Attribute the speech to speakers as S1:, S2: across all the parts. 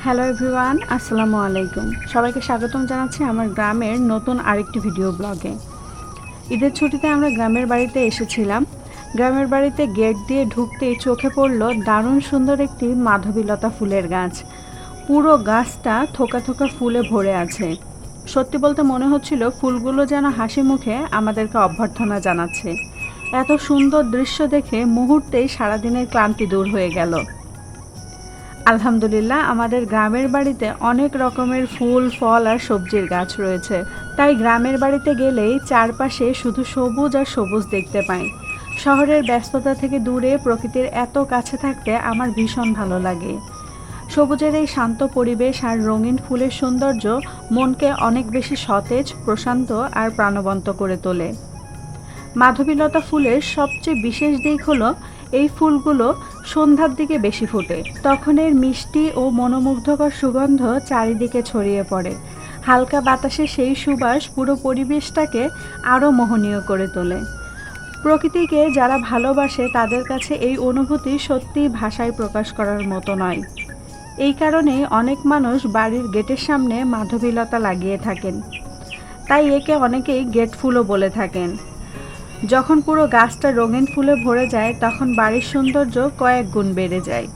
S1: Hello everyone, আসসালামু আলাইকুম। সবাইকে স্বাগতম জানাচ্ছি আমার গ্রামের নতুন আরেকটি ভিডিও ব্লগে। ঈদের ছুটিতে আমরা গ্রামের বাড়িতে এসেছিলাম। গ্রামের বাড়িতে গেট দিয়ে ঢুকতেই চোখে পড়ল দারুণ সুন্দর একটি মাধবীলতা ফুলের গাছ। পুরো গাছটা থোকা থোকা ফুলে ভরে আছে। সত্যি বলতে মনে হচ্ছিল ফুলগুলো যেন হাসি মুখে আমাদেরকে অভ্যর্থনা জানাচ্ছে। এত সুন্দর দৃশ্য দেখে মুহূর্তেই সারাদিনের ক্লান্তি দূর হয়ে গেল। আলহামদুলিল্লাহ, আমাদের গ্রামের বাড়িতে অনেক রকমের ফুল, ফল আর সবজির গাছ রয়েছে। তাই গ্রামের বাড়িতে গেলেই চারপাশে শুধু সবুজ আর সবুজ দেখতে পাই। শহরের ব্যস্ততা থেকে দূরে প্রকৃতির এত কাছে থাকতে আমার ভীষণ ভালো লাগে। সবুজের এই শান্ত পরিবেশ আর রঙিন ফুলের সৌন্দর্য মনকে অনেক বেশি সতেজ, প্রশান্ত আর প্রাণবন্ত করে তোলে। মাধবীলতা ফুলের সবচেয়ে বিশেষ দিক হলো এই ফুলগুলো সন্ধ্যার দিকে বেশি ফোটে। তখন এর মিষ্টি ও মনোমুগ্ধকর সুগন্ধ চারিদিকে ছড়িয়ে পড়ে। হালকা বাতাসে সেই সুবাস পুরো পরিবেশটাকে আরও মোহনীয় করে তোলে। প্রকৃতিকে যারা ভালোবাসে তাদের কাছে এই অনুভূতি সত্যিই ভাষায় প্রকাশ করার মতো নয়। এই কারণেই অনেক মানুষ বাড়ির গেটের সামনে মাধবীলতা লাগিয়ে থাকেন। তাই একে অনেকেই গেট ফুলও বলে থাকেন। যখন পুরো গাছটা রঙিন ফুলে ভরে যায় তখন বাড়ির সৌন্দর্য কয়েক গুণ বেড়ে যায়।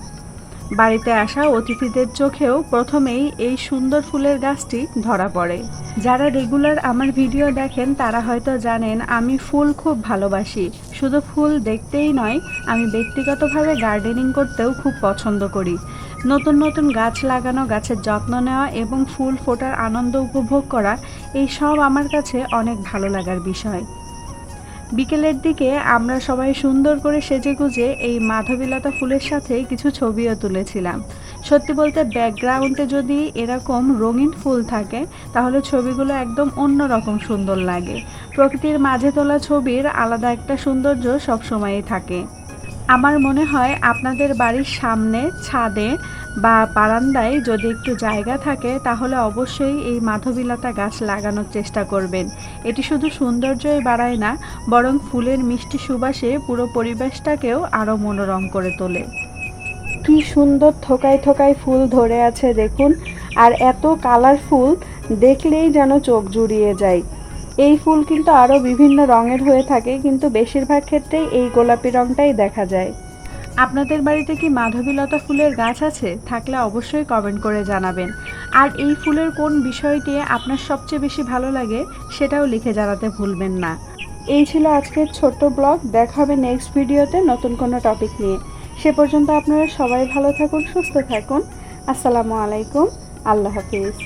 S1: বাড়িতে আসা অতিথিদের চোখেও প্রথমেই এই সুন্দর ফুলের গাছটি ধরা পড়ে। যারা রেগুলার আমার ভিডিও দেখেন তারা হয়তো জানেন আমি ফুল খুব ভালোবাসি। শুধু ফুল দেখতেই নয়, আমি ব্যক্তিগতভাবে গার্ডেনিং করতেও খুব পছন্দ করি। নতুন নতুন গাছ লাগানো, গাছের যত্ন নেওয়া এবং ফুল ফোটার আনন্দ উপভোগ করা, এই সব আমার কাছে অনেক ভালো লাগার বিষয়। বিকেলের দিকে আমরা সবাই সুন্দর করে সেজেগুজে এই মাধবীলতা ফুলের সাথে কিছু ছবিও তুলেছিলাম। সত্যি বলতে ব্যাকগ্রাউন্ডে যদি এরকম রঙিন ফুল থাকে তাহলে ছবিগুলো একদম অন্যরকম সুন্দর লাগে। প্রকৃতির মাঝে তোলা ছবির আলাদা একটা সৌন্দর্য সবসময়ই থাকে। আমার মনে হয় আপনাদের বাড়ির সামনে, ছাদে বা বারান্দায় যদি একটু জায়গা থাকে তাহলে অবশ্যই এই মাধবীলতা গাছ লাগানোর চেষ্টা করবেন। এটি শুধু সৌন্দর্যই বাড়ায় না, বরং ফুলের মিষ্টি সুবাসে পুরো পরিবেশটাকেও আরও মনোরম করে তোলে। কি সুন্দর থোকায় থোকায় ফুল ধরে আছে দেখুন, আর এত কালারফুল, দেখলেই যেন চোখ জুড়িয়ে যায়। এই ফুল কিন্তু আরও বিভিন্ন রঙের হয়ে থাকে, কিন্তু বেশিরভাগ ক্ষেত্রেই এই গোলাপি রঙটাই দেখা যায়। আপনাদের বাড়িতে কি মাধবীলতা ফুলের গাছ আছে? থাকলে অবশ্যই কমেন্ট করে জানাবেন। আর এই ফুলের কোন বিষয়টি আপনার সবচেয়ে বেশি ভালো লাগে সেটাও লিখে জানাতে ভুলবেন না। এই ছিল আজকের ছোট্ট ব্লগ। দেখা হবে নেক্সট ভিডিওতে নতুন কোনো টপিক নিয়ে। সে পর্যন্ত আপনারা সবাই ভালো থাকুন, সুস্থ থাকুন। আসসালামু আলাইকুম, আল্লাহ হাফিজ।